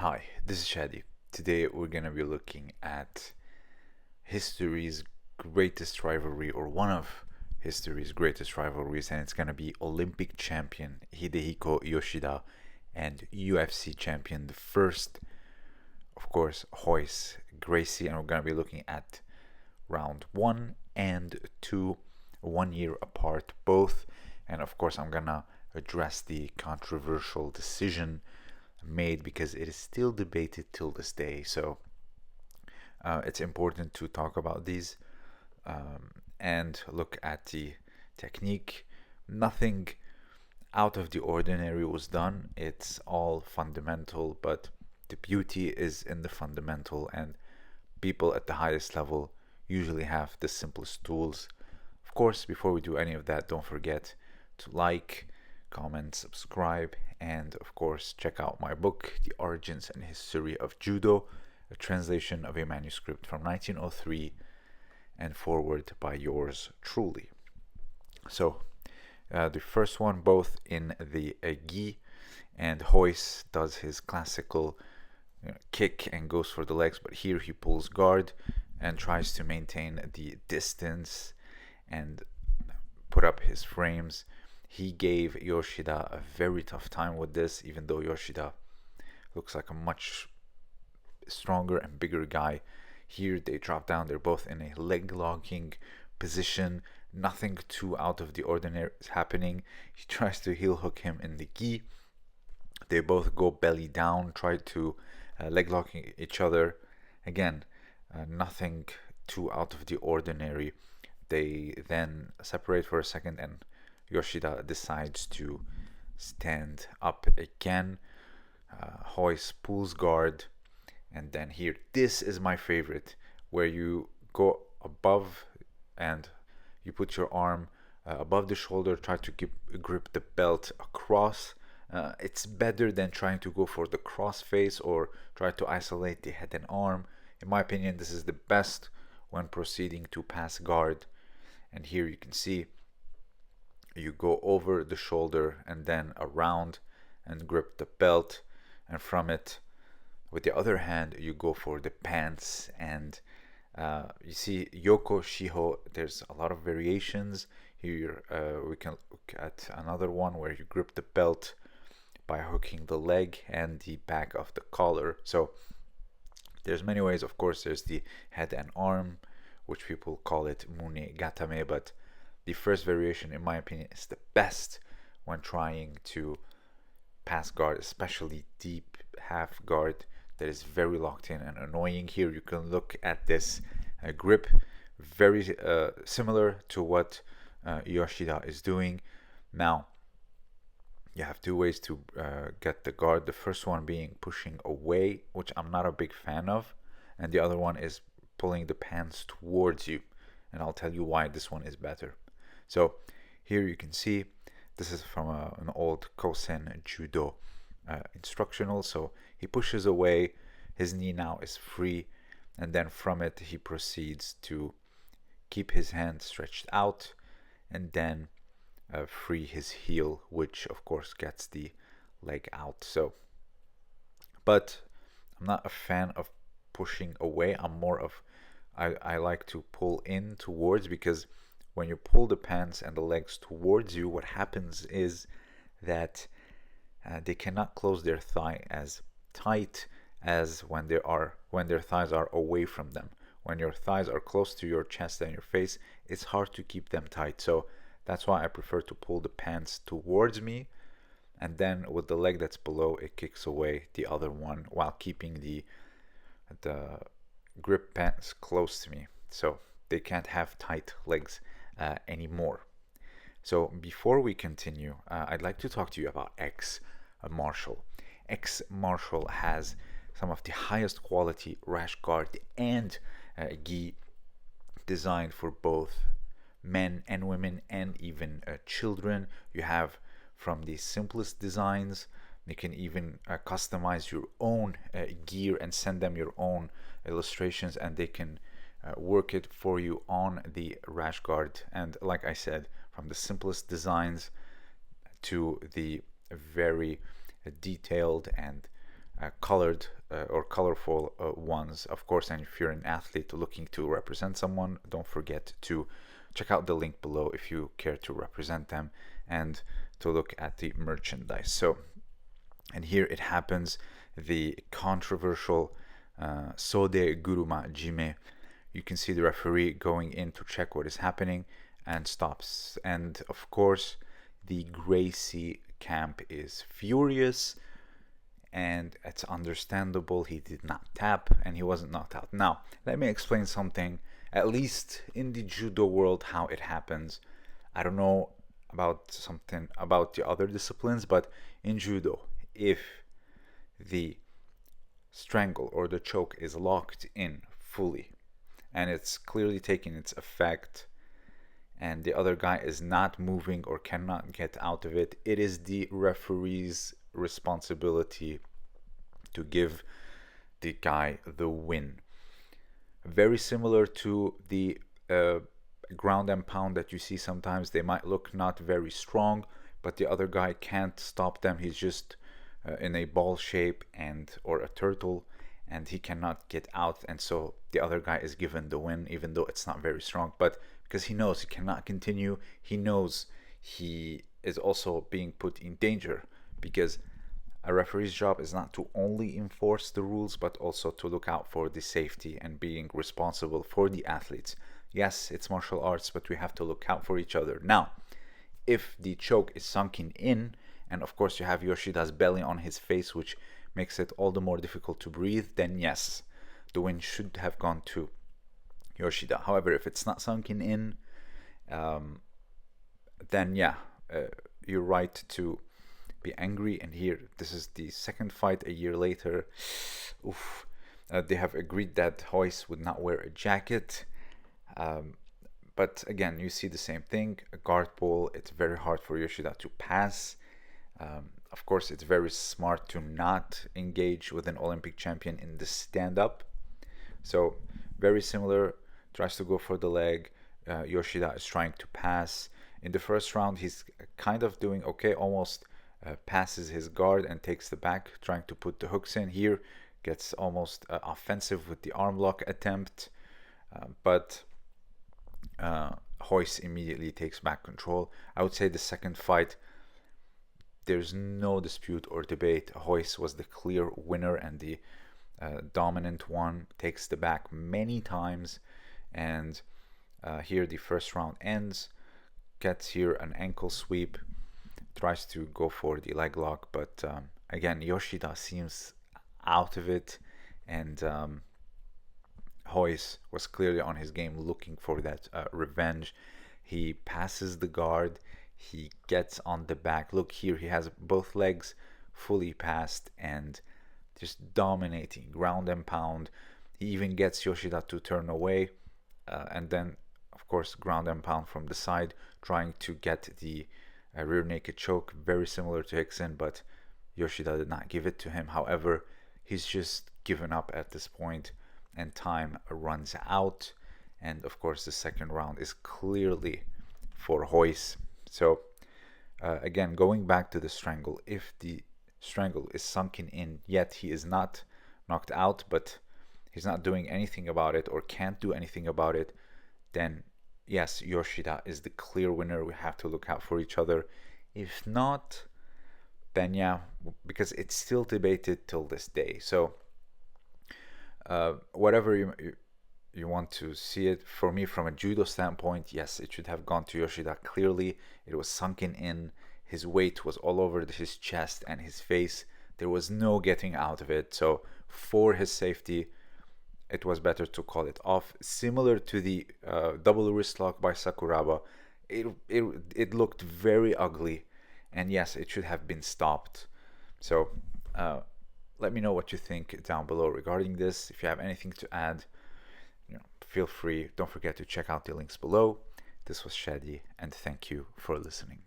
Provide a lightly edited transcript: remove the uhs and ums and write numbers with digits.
Hi, this is Shadi. Today we're going to be looking at history's greatest rivalry, or one of history's greatest rivalries, and it's going to be Olympic champion Hidehiko Yoshida and UFC champion, the first, of course, Royce Gracie, and we're going to be looking at round 1 and 2, 1 year apart both, and of course I'm going to address the controversial decision made because it is still debated till this day. So it's important to talk about these and look at the technique. Nothing out of the ordinary was done. It's all fundamental, but the beauty is in the fundamental, and people at the highest level usually have the simplest tools. Of course, before we do any of that, don't forget to like, comment, subscribe, and of course check out my book, The Origins and History of Judo, a translation of a manuscript from 1903 and forward by yours truly. So the first one, both in the gi, and Royce does his classical kick and goes for the legs, but here he pulls guard and tries to maintain the distance and put up his frames. He gave Yoshida a very tough time with this, even though Yoshida looks like a much stronger and bigger guy. Here they drop down, they're both in a leg locking position. Nothing too out of the ordinary is happening. He tries to heel hook him in the gi. They both go belly down, try to leg locking each other. Again, nothing too out of the ordinary. They then separate for a second, and Yoshida decides to stand up again. Royce pulls guard, and then here, this is my favorite, where you go above and you put your arm above the shoulder, try to grip the belt across. It's better than trying to go for the cross face or try to isolate the head and arm. In my opinion, this is the best when proceeding to pass guard. And here you can see you go over the shoulder and then around and grip the belt, and from it with the other hand you go for the pants. And you see Yoko Shiho, there's a lot of variations here. We can look at another one where you grip the belt by hooking the leg and the back of the collar. So there's many ways. Of course, there's the head and arm, which people call it mune gatame, but the first variation, in my opinion, is the best when trying to pass guard, especially deep half guard that is very locked in and annoying. Here you can look at this grip, very similar to what Yoshida is doing. Now, you have two ways to get the guard. The first one being pushing away, which I'm not a big fan of, and the other one is pulling the pants towards you, and I'll tell you why this one is better. So here you can see this is from an old Kosen Judo instructional. So he pushes away, his knee now is free, and then from it he proceeds to keep his hand stretched out and then free his heel, which of course gets the leg out. So, but I'm not a fan of pushing away. I'm more of I like to pull in towards, because when you pull the pants and the legs towards you, what happens is that they cannot close their thigh as tight as when their thighs are away from them. When your thighs are close to your chest and your face, it's hard to keep them tight. So that's why I prefer to pull the pants towards me, and then with the leg that's below, it kicks away the other one while keeping the grip pants close to me, so they can't have tight legs anymore. So before we continue, I'd like to talk to you about Xmartial. Xmartial has some of the highest quality rash guard and gi designed for both men and women and even children. You have from the simplest designs. You can even customize your own gear and send them your own illustrations, and they can work it for you on the rash guard. And like I said, from the simplest designs to the very detailed and colored or colorful ones, of course. And if you're an athlete looking to represent someone, don't forget to check out the link below if you care to represent them and to look at the merchandise. So, and here it happens, the controversial Sode Guruma Jime. You can see the referee going in to check what is happening and stops. And of course, the Gracie camp is furious, and it's understandable. He did not tap and he wasn't knocked out. Now, let me explain something, at least in the judo world, how it happens. I don't know about something about the other disciplines, but in judo, if the strangle or the choke is locked in fully and it's clearly taking its effect and the other guy is not moving or cannot get out of it, it is the referee's responsibility to give the guy the win. Very similar to the ground and pound that you see sometimes. They might look not very strong, but the other guy can't stop them. He's just in a ball shape and or a turtle, and he cannot get out, and so the other guy is given the win, even though it's not very strong. But because he knows he cannot continue, he knows he is also being put in danger, because a referee's job is not to only enforce the rules, but also to look out for the safety and being responsible for the athletes. Yes, it's martial arts, but we have to look out for each other. Now, if the choke is sunken in, and of course you have Yoshida's belly on his face, which makes it all the more difficult to breathe, then yes, the win should have gone to Yoshida. However, if it's not sunken in, then yeah, you're right to be angry. And here, this is the second fight a year later. Oof. They have agreed that Royce would not wear a jacket. But again, you see the same thing. A guard pull, it's very hard for Yoshida to pass. Of course, it's very smart to not engage with an Olympic champion in the stand-up. So, very similar, tries to go for the leg. Yoshida is trying to pass. In the first round, he's kind of doing okay, almost passes his guard and takes the back, trying to put the hooks in. Here, gets almost offensive with the arm lock attempt. But Royce immediately takes back control. I would say the second fight, there's no dispute or debate. Royce was the clear winner and the dominant one, takes the back many times. And here the first round ends, gets here an ankle sweep, tries to go for the leg lock, but again, Yoshida seems out of it, and Royce was clearly on his game, looking for that revenge. He passes the guard, he gets on the back. Look here, he has both legs fully passed and just dominating, ground and pound. He even gets Yoshida to turn away, and then of course ground and pound from the side, trying to get the rear naked choke, very similar to Hickson, but Yoshida did not give it to him. However, he's just given up at this point and time runs out, and of course the second round is clearly for Royce. So again, going back to the strangle, if the strangle is sunken in, yet he is not knocked out, but he's not doing anything about it or can't do anything about it, then yes, Yoshida is the clear winner. We have to look out for each other. If not, then yeah, because it's still debated till this day. So whatever you want to see it, for me, from a judo standpoint, yes, it should have gone to Yoshida. Clearly, it was sunken in. His weight was all over his chest and his face. There was no getting out of it. So for his safety, it was better to call it off. Similar to the double wrist lock by Sakuraba, it looked very ugly, and yes, it should have been stopped. So let me know what you think down below regarding this. If you have anything to add, feel free. Don't forget to check out the links below. This was Shadi, and thank you for listening.